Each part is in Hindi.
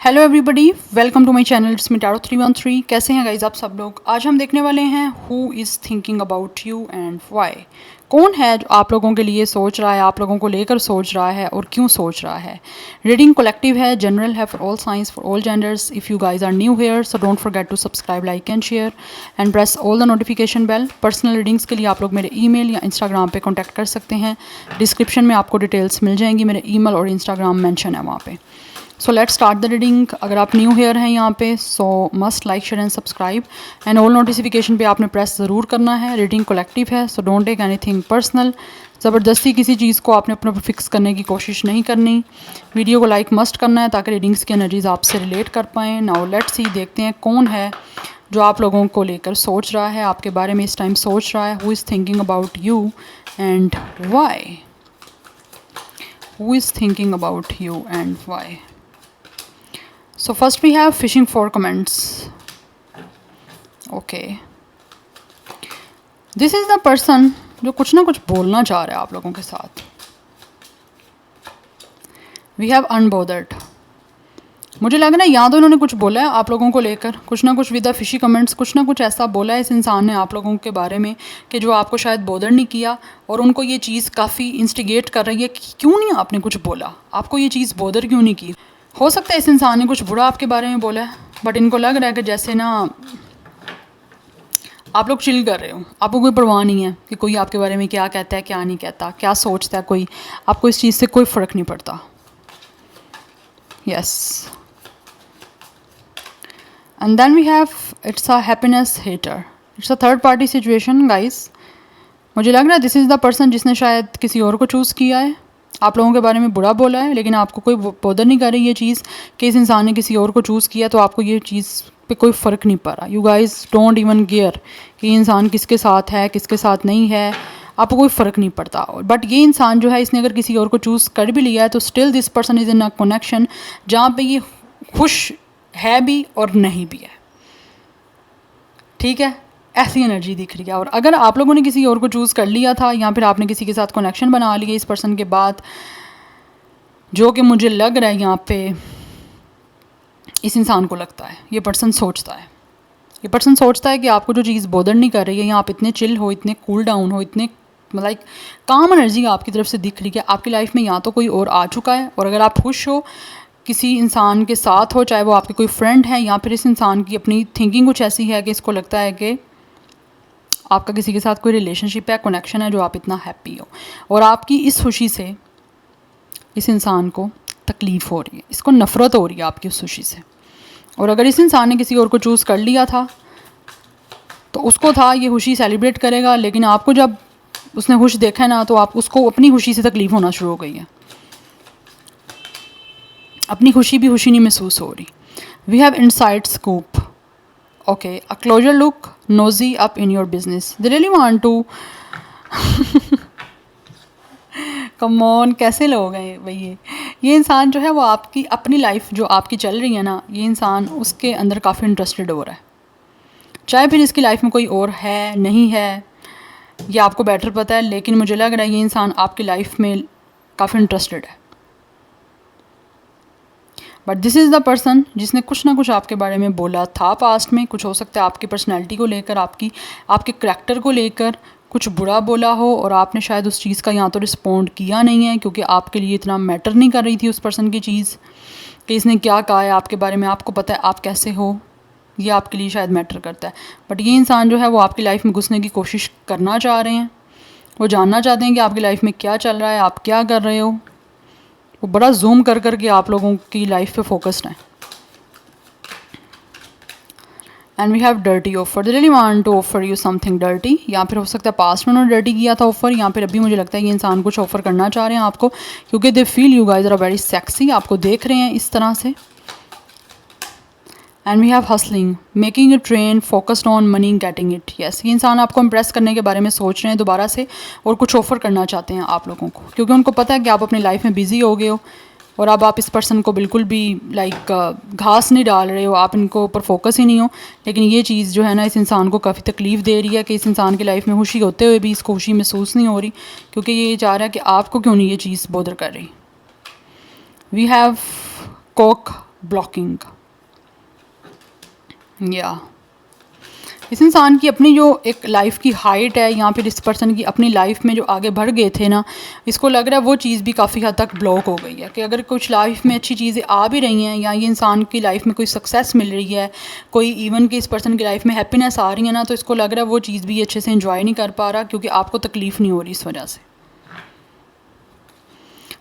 Hello everybody, welcome to my channel it's me Taro 313। कैसे हैं गाइज आप सब लोग। आज हम देखने वाले हैं who is thinking about you and why. कौन है जो आप लोगों के लिए सोच रहा है, आप लोगों को लेकर सोच रहा है और क्यों सोच रहा है। रीडिंग कलेक्टिव है, जनरल है, for all signs, for all genders. If you guys are new here so don't forget to subscribe, like and share and press all the notification bell. Personal readings के लिए आप लोग मेरे ईमेल या इंस्टाग्राम पे कॉन्टैक्ट कर सकते हैं। डिस्क्रिप्शन में आपको डिटेल्स मिल जाएंगी, मेरे ईमेल और इंस्टाग्राम मेंशन है वहाँ पे। So let's start the reading. अगर आप न्यू हेयर हैं यहाँ पे so must like share and subscribe and all notification पे आपने प्रेस ज़रूर करना है। रीडिंग कलेक्टिव है so don't take anything personal. ज़बरदस्ती किसी चीज़ को आपने अपने ऊपर फिक्स करने की कोशिश नहीं करनी। वीडियो को लाइक मस्ट करना है ताकि रीडिंग्स की एनर्जीज आपसे रिलेट कर पाएँ। नाउ लेट्स सी, देखते हैं कौन है जो आप लोगों को लेकर सोच रहा है, आपके बारे में इस टाइम सोच रहा है। Who is thinking about you and why. Who is thinking about you and why. So first we have fishing for comments. Okay. This is the person जो कुछ ना कुछ बोलना चाह रहा है आप लोगों के साथ। We have unbothered. मुझे लग रहा है या तो इन्होंने कुछ बोला है आप लोगों को लेकर, कुछ ना कुछ विद द फिशी कमेंट्स, कुछ ना कुछ ऐसा बोला है इस इंसान ने आप लोगों के बारे में कि जो आपको शायद बोदर नहीं किया और उनको ये चीज़ काफ़ी इंस्टिगेट कर रही है कि क्यों नहीं आपने कुछ बोला, आपको ये चीज़ बोदर क्यों नहीं की। हो सकता है इस इंसान ने कुछ बुरा आपके बारे में बोला है, बट इनको लग रहा है कि जैसे ना आप लोग चिल कर रहे हो, आपको कोई परवाह नहीं है कि कोई आपके बारे में क्या कहता है, क्या नहीं कहता, क्या सोचता है कोई, आपको इस चीज़ से कोई फ़र्क नहीं पड़ता। Yes, and then we have it's a happiness hater. It's a third party situation guys. मुझे लग रहा है दिस इज़ द पर्सन जिसने शायद किसी और को चूज़ किया है, आप लोगों के बारे में बुरा बोला है, लेकिन आपको कोई बोदर नहीं कर रही ये चीज़ कि इस इंसान ने किसी और को चूज़ किया, तो आपको ये चीज़ पे कोई फ़र्क नहीं पड़ रहा। You guys don't even care कि ये इंसान किसके साथ है, किसके साथ नहीं है, आपको कोई फ़र्क नहीं पड़ता। बट ये इंसान जो है, इसने अगर किसी और को चूज़ कर भी लिया है तो still this person is in a connection जहाँ पे ये खुश है भी और नहीं भी है। ठीक है, ऐसी एनर्जी दिख रही है। और अगर आप लोगों ने किसी और को चूज़ कर लिया था या फिर आपने किसी के साथ कनेक्शन बना लिया इस पर्सन के बाद, जो कि मुझे लग रहा है यहाँ पे इस इंसान को लगता है, ये पर्सन सोचता है, ये पर्सन सोचता है कि आपको जो चीज़ बोदर नहीं कर रही है, या आप इतने चिल हो, इतने कूल डाउन हो, इतने लाइक काम एनर्जी आपकी तरफ से दिख रही है। आपकी लाइफ में या तो कोई और आ चुका है, और अगर आप खुश हो किसी इंसान के साथ हो, चाहे वो आपके कोई फ्रेंड है, या फिर इस इंसान की अपनी थिंकिंग कुछ ऐसी है कि इसको लगता है कि आपका किसी के साथ कोई रिलेशनशिप है, कनेक्शन है, जो आप इतना हैप्पी हो, और आपकी इस खुशी से इस इंसान को तकलीफ़ हो रही है, इसको नफ़रत हो रही है आपकी उस खुशी से। और अगर इस इंसान ने किसी और को चूज़ कर लिया था तो उसको था ये खुशी सेलिब्रेट करेगा, लेकिन आपको जब उसने खुश देखा है ना, तो आप उसको अपनी खुशी से तकलीफ़ होना शुरू हो गई है, अपनी खुशी भी खुशी नहीं महसूस हो रही। We have inside scoop. Okay, a closer look, nosy up in your business, they really want to come on, कैसे लोग हैं भाई। ये इंसान जो है वो आपकी अपनी लाइफ जो आपकी चल रही है ना, ये इंसान उसके अंदर काफ़ी इंटरेस्टेड हो रहा है, चाहे फिर इसकी लाइफ में कोई और है नहीं है, ये आपको बेटर पता है, लेकिन मुझे लग रहा है ये इंसान आपकी लाइफ में काफ़ी इंटरेस्टेड है। But this is the person जिसने कुछ ना कुछ आपके बारे में बोला था पास्ट में। कुछ हो सकता है आपकी पर्सनैलिटी को लेकर, आपके करैक्टर को लेकर कुछ बुरा बोला हो, और आपने शायद उस चीज़ का या तो रिस्पॉन्ड किया नहीं है क्योंकि आपके लिए इतना मैटर नहीं कर रही थी उस पर्सन की चीज़ कि इसने क्या कहा है आपके बारे में, आपको पता है आप कैसे हो, ये आपके लिए शायद मैटर करता है। बट ये इंसान जो है वो आपकी लाइफ में घुसने की कोशिश करना चाह रहे हैं, वो जानना चाहते हैं कि आपकी लाइफ में क्या चल रहा है, आप क्या कर रहे हो, वो बड़ा जूम कर कर के आप लोगों की लाइफ पे फोकस्ड है। And we have dirty offer, they really want to offer you something dirty, या फिर हो सकता है पास्ट में उन्होंने डर्टी किया था ऑफर, या फिर अभी मुझे लगता है ये इंसान कुछ ऑफर करना चाह रहे हैं आपको, क्योंकि they feel you guys are very sexy, आपको देख रहे हैं इस तरह से। And we have hustling, making you train, focused on money, getting it. Yes, ये इंसान आपको इम्प्रेस करने के बारे में सोच रहे हैं दोबारा से, और कुछ ऑफर करना चाहते हैं आप लोगों को, क्योंकि उनको पता है कि आप अपनी लाइफ में बिजी हो गए हो, और अब आप इस पर्सन को बिल्कुल भी लाइक घास नहीं डाल रहे हो, आप इनको ऊपर फोकस ही नहीं हो। लेकिन ये चीज़ जो है ना, इस इंसान को काफ़ी तकलीफ़ दे रही है कि इस इंसान की लाइफ में खुशी होते हुए भी इसको खुशी महसूस नहीं हो रही, क्योंकि ये चाह रहा है कि आपको क्यों नहीं ये चीज़ बोदर कर रही। We have cock blocking. या इस इंसान की अपनी जो एक लाइफ की हाइट है या फिर इस पर्सन की अपनी लाइफ में जो आगे बढ़ गए थे ना, इसको लग रहा है वो चीज़ भी काफ़ी हद तक ब्लॉक हो गई है कि अगर कुछ लाइफ में अच्छी चीज़ें आ भी रही हैं या ये इंसान की लाइफ में कोई सक्सेस मिल रही है, कोई इवन कि इस पर्सन की लाइफ में हैप्पीनेस आ रही है ना, तो इसको लग रहा है वो चीज़ भी अच्छे से इंजॉय नहीं कर पा रहा क्योंकि आपको तकलीफ़ नहीं हो रही इस वजह से।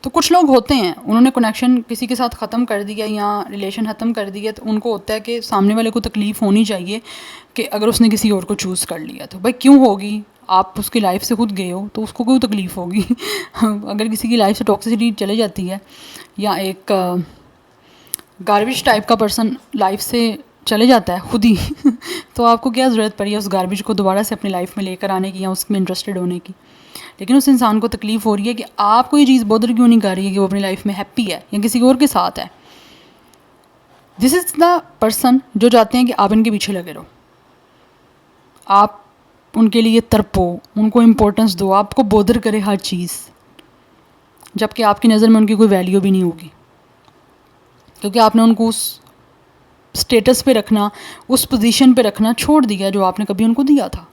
तो कुछ लोग होते हैं उन्होंने कनेक्शन किसी के साथ ख़त्म कर दिया या रिलेशन ख़त्म कर दिया, तो उनको होता है कि सामने वाले को तकलीफ़ होनी चाहिए कि अगर उसने किसी और को चूज़ कर लिया तो भाई क्यों होगी, आप उसकी लाइफ से खुद गए हो तो उसको क्यों तकलीफ़ होगी। अगर किसी की लाइफ से टॉक्सिसिटी चले जाती है या एक गार्बेज टाइप का पर्सन लाइफ से चले जाता है खुद ही तो आपको क्या ज़रूरत पड़ी है उस गार्बेज को दोबारा से अपनी लाइफ में लेकर आने की या उसमें इंटरेस्टेड होने की। लेकिन उस इंसान को तकलीफ़ हो रही है कि आपको ये चीज़ बॉदर क्यों नहीं कर रही है कि वो अपनी लाइफ में हैप्पी है या किसी और के साथ है। दिस इज़ द पर्सन जो चाहते हैं कि आप इनके पीछे लगे रहो, आप उनके लिए तड़पो, उनको इम्पोर्टेंस दो, आपको बॉदर करे हर चीज़, जबकि आपकी नज़र में उनकी कोई वैल्यू भी नहीं होगी क्योंकि आपने उनको उस स्टेटस पे रखना, उस पोजीशन पे रखना छोड़ दिया जो आपने कभी उनको दिया था।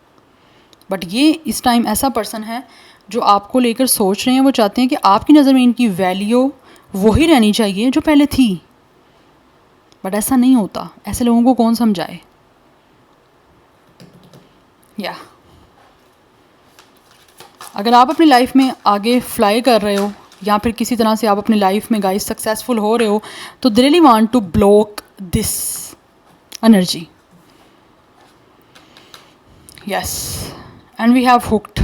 बट ये इस टाइम ऐसा पर्सन है जो आपको लेकर सोच रहे हैं, वो चाहते हैं कि आपकी नज़र में इनकी वैल्यू वही रहनी चाहिए जो पहले थी। बट ऐसा नहीं होता, ऐसे लोगों को कौन समझाए। या अगर आप अपनी लाइफ में आगे फ्लाई कर रहे हो या फिर किसी तरह से आप अपनी लाइफ में गाइस सक्सेसफुल हो रहे हो, तो they really want to block this energy. Yes, and we have hooked.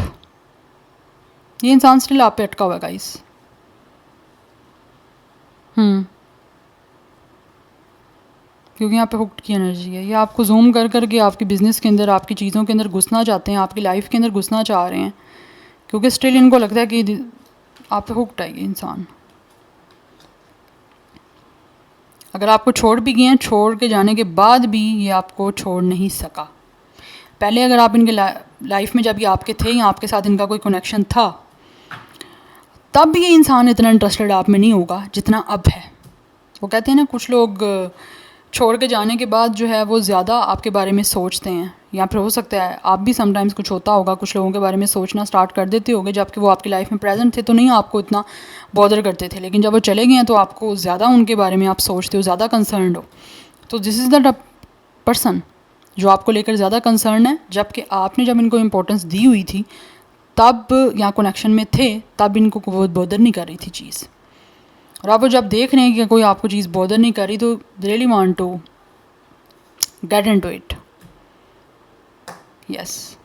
ये इंसान स्टिल आप पे अटका हुआ है गाइस। क्योंकि यहाँ पे हुक्ड की एनर्जी है। ये आपको जूम कर करके आपकी बिज़नेस के अंदर, आपकी चीज़ों के अंदर घुसना चाहते हैं, आपकी लाइफ के अंदर घुसना चाह रहे हैं क्योंकि स्टिल इनको लगता है कि आप पे हुक्ड है ये इंसान। अगर आपको छोड़ भी गए हैं, छोड़ के जाने के बाद भी ये आपको छोड़ नहीं सका। पहले अगर आप इनके लाइफ में जब ये आपके थे या आपके साथ इनका कोई कनेक्शन था, तब भी ये इंसान इतना इंटरेस्टेड आप में नहीं होगा जितना अब है। वो कहते हैं ना, कुछ लोग छोड़ के जाने के बाद जो है वो ज़्यादा आपके बारे में सोचते हैं, या फिर हो सकता है आप भी समटाइम्स कुछ होता होगा, कुछ लोगों के बारे में सोचना स्टार्ट कर देते होगे जबकि वो आपकी लाइफ में प्रेजेंट थे तो नहीं आपको इतना बॉदर करते थे, लेकिन जब वो चले गए हैं तो आपको ज़्यादा उनके बारे में आप सोचते हो, ज़्यादा कंसर्न हो। तो दिस इज़ द पर्सन जो आपको लेकर ज़्यादा कंसर्न है, जबकि आपने जब इनको इम्पोर्टेंस दी हुई थी तब या कनेक्शन में थे तब इनको बहुत बॉदर नहीं कर रही थी चीज़। और आप वो जब देख रहे हैं कि कोई आपको चीज़ बॉदर नहीं कर रही तो really want to get into it. Yes,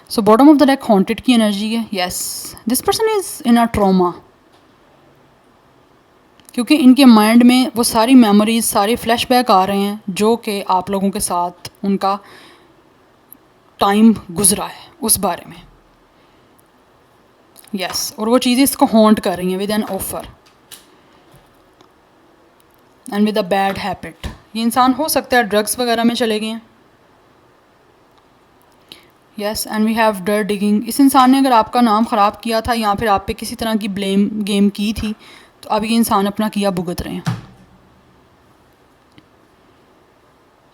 so bottom of the deck haunted की एनर्जी है। Yes, this person is in a trauma क्योंकि इनके माइंड में वो सारी मेमोरीज, सारे फ्लैशबैक आ रहे हैं जो कि आप लोगों के साथ उनका टाइम गुजरा है उस बारे में। यस, और वो चीज़ें इसको हॉन्ट कर रही हैं with an offer and with a bad habit. ये इंसान हो सकता है ड्रग्स वगैरह में चले गए हैं। यस, एंड वी हैव डर डिगिंग। इस इंसान ने अगर आपका नाम ख़राब किया था या फिर आप पे किसी तरह की ब्लेम गेम की थी तो अब ये इंसान अपना किया भुगत रहे हैं।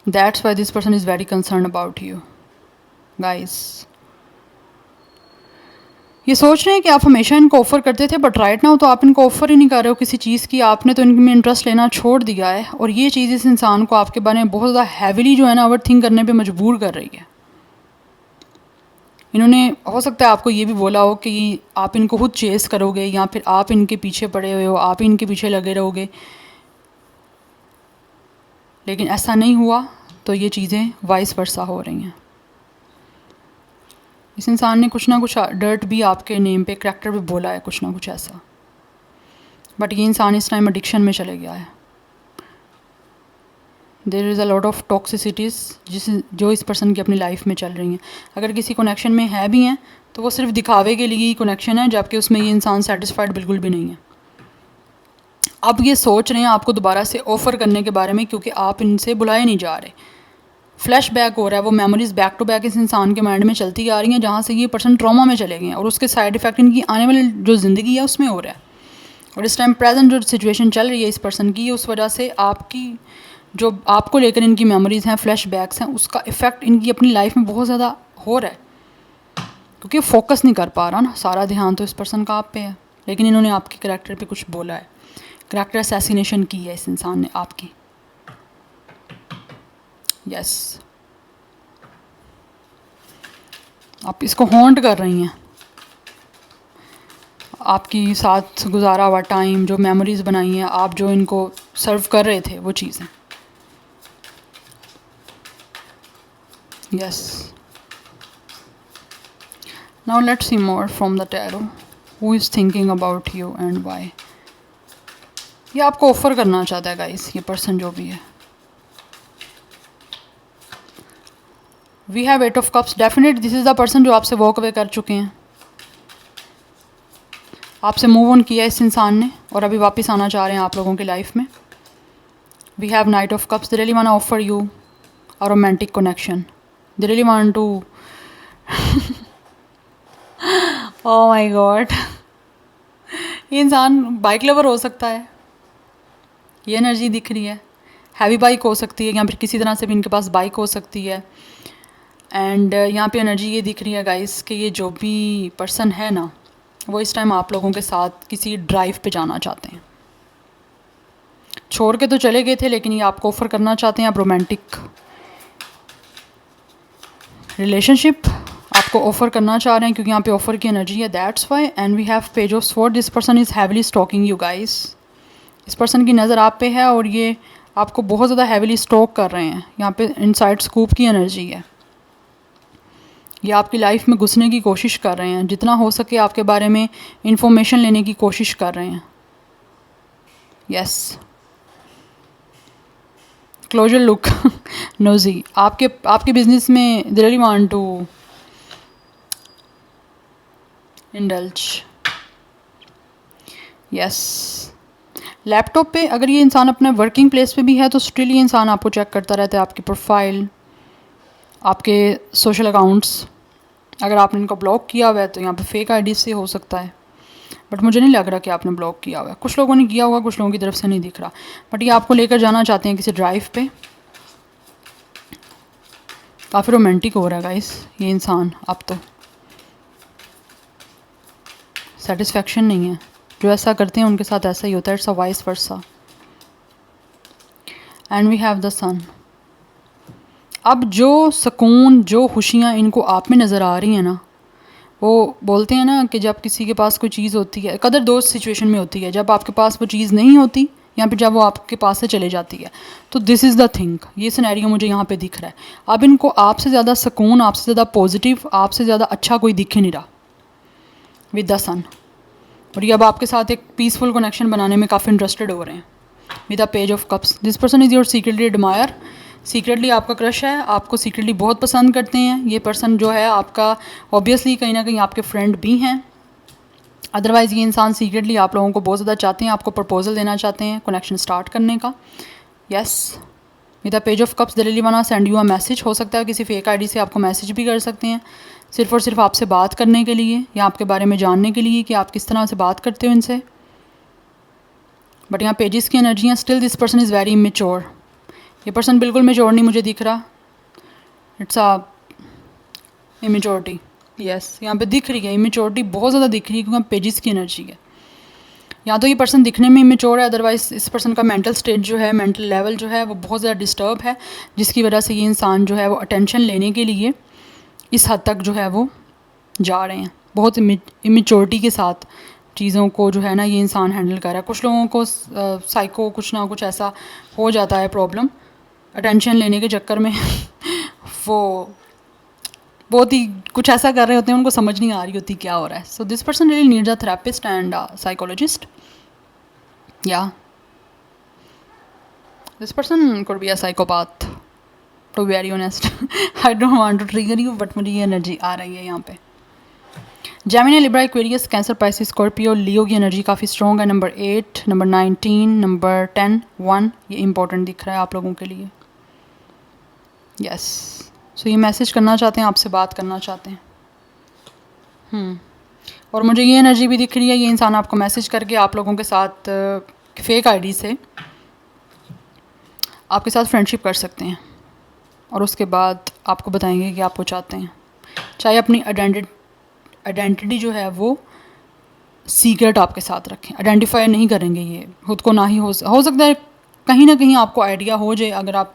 That's why this person is very concern about you guys. ये सोच रहे हैं कि आप हमेशा इनको ऑफ़र करते थे बट राइट नाउ तो आप इनको ऑफ़र ही नहीं कर रहे हो किसी चीज़ की, आपने तो इनमें इंटरेस्ट लेना छोड़ दिया है। और ये चीज़ इस इंसान को आपके बारे में बहुत ज़्यादा हैविली जो है ना ओवर थिंक करने पे मजबूर कर रही है। इन्होंने हो सकता है आपको ये भी बोला हो कि आप इनको खुद चेस करोगे या फिर आप इनके पीछे पड़े हुए हो, आप ही इनके पीछे लगे रहोगे, लेकिन ऐसा नहीं हुआ तो ये चीज़ें वाइस वर्सा हो रही हैं। इस इंसान ने कुछ ना कुछ डर्ट भी आपके नेम पे, करैक्टर पे बोला है, कुछ ना कुछ ऐसा। बट ये इंसान इस टाइम एडिक्शन में चले गया है। There is a lot of toxicities जो इस पर्सन की अपनी लाइफ में चल रही हैं। अगर किसी कनेक्शन में है भी हैं तो वो सिर्फ दिखावे के लिए ही कनेक्शन है, जबकि उसमें ये इंसान सेटिस्फाइड बिल्कुल भी नहीं है। अब ये सोच रहे हैं आपको दोबारा से ऑफ़र करने के बारे में क्योंकि आप इनसे बुलाए नहीं जा रहे। फ्लैश बैक हो रहा है, वो मेमोरीज़ बैक टू बैक इस इंसान के माइंड में चलती आ रही हैं जहाँ से ये पर्सन ट्रॉमा में चले गए हैं और उसके साइड इफ़ेक्ट इनकी आने वाली जो ज़िंदगी है उसमें हो रहा है। और इस टाइम प्रेजेंट जो सिचुएशन चल रही है इस पर्सन की, उस वजह से आपकी जो आपको लेकर इनकी मेमोरीज़ हैं, फ्लैश बैक्स हैं, उसका इफ़ेक्ट इनकी अपनी लाइफ में बहुत ज़्यादा हो रहा है, क्योंकि फोकस नहीं कर पा रहा ना, सारा ध्यान तो इस पर्सन का आप पे है, लेकिन इन्होंने आपके करैक्टर पे कुछ बोला है, करैक्टर असैसिनेशन की है इस इंसान ने आपकी। यस, आप इसको हॉन्ट कर रही हैं, आपकी साथ गुजारा हुआ टाइम, जो मेमोरीज़ बनाई हैं आप, जो इनको सर्व कर रहे थे वो चीज़ें। Yes, now let's see more from the tarot, who is thinking about you and why. ये आपको ऑफर करना चाहता है गाइस, ये पर्सन जो भी है। We have 8 of cups, definite this is the person जो आपसे वॉक अवे कर चुके हैं, आपसे मूव ऑन किया इस इंसान ने और अभी वापस आना चाह रहे हैं आप लोगों की लाइफ में। We have knight of cups, they really want to offer you a romantic connection, they really want to oh my god, ये इंसान बाइक लवर हो सकता है, ये एनर्जी दिख रही है। हैवी बाइक हो सकती है, या फिर किसी तरह से भी इनके पास बाइक हो सकती है। एंड यहाँ पे एनर्जी ये दिख रही है गाइस कि ये जो भी पर्सन है ना, वो इस टाइम आप लोगों के साथ किसी ड्राइव पे जाना चाहते हैं। छोड़ के तो चले गए थे, लेकिन ये आपको ऑफ़र करना चाहते हैं, आप रोमांटिक रिलेशनशिप आपको ऑफ़र करना चाह रहे हैं, क्योंकि यहाँ पे ऑफ़र की एनर्जी है, that's why. And we have page of sword, this person is heavily stalking you guys, इस पर्सन की नज़र आप पे है और ये आपको बहुत ज़्यादा हैवीली स्टॉक कर रहे हैं। यहाँ पे इनसाइड स्कूप की एनर्जी है, ये आपकी लाइफ में घुसने की कोशिश कर रहे हैं, जितना हो सके आपके बारे में इंफॉर्मेशन लेने की कोशिश कर रहे हैं। यस, क्लोजर लुक नोजी, आपके बिजनेस में they really want to indulge. Yes, laptop पे अगर ये इंसान अपने वर्किंग प्लेस पे भी है तो स्टिल ये इंसान आपको चेक करता रहता है, आपकी प्रोफाइल, आपके सोशल अकाउंट्स। अगर आपने इनको ब्लॉक किया हुआ है तो यहाँ पे फेक आईडी से हो सकता है, बट मुझे नहीं लग रहा कि आपने ब्लॉक किया हुआ है। कुछ लोगों ने किया होगा, कुछ लोगों की तरफ से नहीं दिख रहा, बट ये आपको लेकर जाना चाहते हैं किसी ड्राइव पे। काफ़ी रोमांटिक हो रहा है गाइस ये इंसान, अब तो सेटिस्फेक्शन नहीं है, जो ऐसा करते हैं उनके साथ ऐसा ही होता है, it's a vice versa. And we have the sun. अब जो सुकून, जो खुशियाँ इनको आप में नज़र आ रही हैं ना, वो बोलते हैं ना कि जब किसी के पास कोई चीज़ होती है, कदर दोस्त सिचुएशन में होती है, जब आपके पास वो चीज़ नहीं होती या फिर जब वो आपके पास से चले जाती है, तो दिस इज़ द थिंग, ये सिनेरियो मुझे यहाँ पे दिख रहा है। अब इनको आपसे ज़्यादा सुकून, आपसे ज़्यादा पॉजिटिव, आपसे ज़्यादा अच्छा कोई दिख ही नहीं रहा विद द सन, और ये अब आपके साथ एक पीसफुल कनेक्शन बनाने में काफ़ी इंटरेस्टेड हो रहे हैं with the page of cups. This person is your secretly admire, secretly आपका क्रश है, आपको सीक्रेटली बहुत पसंद करते हैं। ये पर्सन जो है आपका ऑब्वियसली कहीं ना कहीं आपके फ्रेंड भी हैं, अदरवाइज़ ये इंसान सीक्रेटली आप लोगों को बहुत ज़्यादा चाहते हैं, आपको प्रपोजल देना चाहते हैं कनेक्शन स्टार्ट करने का। Yes, with the page of cups they really want to send you a message, हो सकता है किसी फेक आईडी से आपको मैसेज भी कर सकते हैं, सिर्फ और सिर्फ आपसे बात करने के लिए या आपके बारे में जानने के लिए कि आप किस तरह से बात करते हो इनसे। बट यहाँ पेजेस की एनर्जी है, still this person is very immature, ये पर्सन बिल्कुल मेच्योर नहीं मुझे दिख रहा, इट्स अ इमेच्योरिटी। यस, यहाँ पे दिख रही है इमेच्योरिटी, बहुत ज़्यादा दिख रही है, क्योंकि पेजेस की एनर्जी है। या तो ये पर्सन दिखने में इमेच्योर है, अदरवाइज इस पर्सन का मेंटल स्टेट जो है, मेंटल लेवल जो है वो बहुत ज़्यादा डिस्टर्ब है, जिसकी वजह से ये इंसान जो है वो अटेंशन लेने के लिए इस हद तक जो है वो जा रहे हैं। बहुत इमेच्योरिटी के साथ चीज़ों को जो है ना ये इंसान हैंडल कर रहा है। कुछ लोगों को साइको कुछ ना कुछ ऐसा हो जाता है प्रॉब्लम, अटेंशन लेने के चक्कर में वो बहुत ही कुछ ऐसा कर रहे होते हैं, उनको समझ नहीं आ रही होती क्या हो रहा है। So this person really needs a therapist and psychologist. या this person could be a psychopath, to very honest. I don't want to trigger you, but मुझे ये एनर्जी आ रही है यहाँ पे। Gemini, Libra, Aquarius, Cancer, Pisces, Scorpio, Leo की एनर्जी काफ़ी स्ट्रॉन्ग है। नंबर 8, नंबर 19, नंबर 10, 1, ये इंपॉर्टेंट दिख रहा है आप लोगों के लिए। यस, सो ये मैसेज करना चाहते हैं, आपसे बात करना चाहते हैं। और मुझे ये एनर्जी भी दिख रही है, ये इंसान आपको मैसेज करके आप लोगों के साथ फेक आईडी से आपके साथ फ्रेंडशिप कर सकते हैं और उसके बाद आपको बताएंगे कि आपको चाहते हैं, चाहे अपनी आइडेंटिटी जो है वो सीक्रेट आपके साथ रखें, आइडेंटिफाई नहीं करेंगे ये खुद को, ना ही हो सकता है कहीं ना कहीं आपको आइडिया हो जाए अगर आप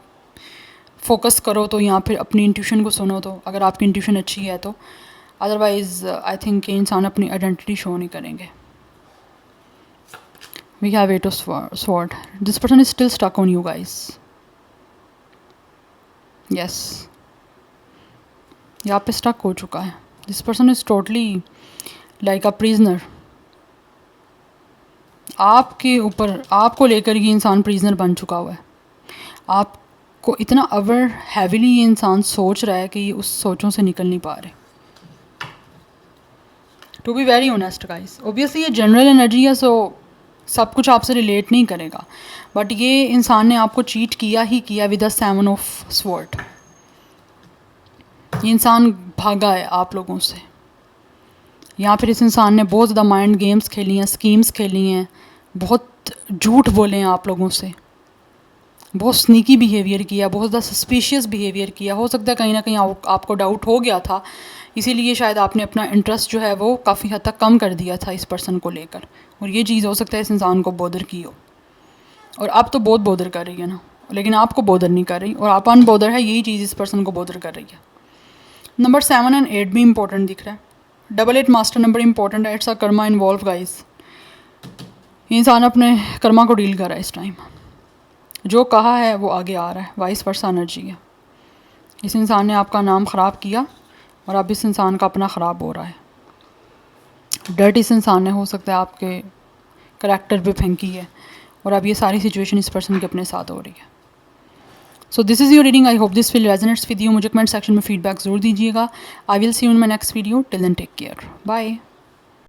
फोकस करो तो, या फिर अपनी इंट्यूशन को सुनो तो, अगर आपकी इंट्यूशन अच्छी है तो। अदरवाइज़ आई थिंक इंसान अपनी आइडेंटिटी शो नहीं करेंगे। We have eight of sword, this person is still stuck on you guys. Yes, यहाँ पे स्टक हो चुका है। This person is totally like a prisoner. आपके ऊपर, आपको लेकर ये इंसान प्रिजनर बन चुका हुआ है। आपको इतना अवर हैविली ये इंसान सोच रहा है कि ये उस सोचों से निकल नहीं पा रहे। To be very honest guys, obviously ये जनरल एनर्जी है, सो सब कुछ आपसे रिलेट नहीं करेगा, बट ये इंसान ने आपको चीट किया ही किया विद द 7 ऑफ स्वॉर्ड। ये इंसान भागा है आप लोगों से, या फिर इस इंसान ने बहुत ज़्यादा माइंड गेम्स खेली हैं, स्कीम्स खेली हैं, बहुत झूठ बोले हैं आप लोगों से, बहुत स्नीकी बिहेवियर किया, बहुत ज़्यादा सस्पिशियस बिहेवियर किया। हो सकता है कहीं ना कहीं आपको डाउट हो गया था, इसीलिए शायद आपने अपना इंटरेस्ट जो है वो काफ़ी हद तक कम कर दिया था इस पर्सन को लेकर, और ये चीज़ हो सकता है इस इंसान को बॉदर की हो, और अब तो बहुत बॉदर कर रही है ना, लेकिन आपको बॉदर नहीं कर रही, और आप अनबॉदर है, यही चीज़ इस पर्सन को बॉदर कर रही है। नंबर 7 और 8 भी इंपॉर्टेंट दिख रहा है। 8 मास्टर नंबर इंपॉर्टेंट है, it's a Karma involve guys. ये इंसान अपने कर्मा को डील कर रहा है इस टाइम, जो कहा है वो आगे आ रहा है, वाइस वर्सा एनर्जी है। इस इंसान ने आपका नाम ख़राब किया और अब इस इंसान का अपना ख़राब हो रहा है। डर्ट इस इंसान ने हो सकता है आपके करैक्टर पे फेंकी है, और अब ये सारी सिचुएशन इस पर्सन के अपने साथ हो रही है। So this is your reading, I hope this will resonates with you. मुझे कमेंट सेक्शन में फीडबैक ज़रूर दीजिएगा। I will see you in my next video, till then take care, bye.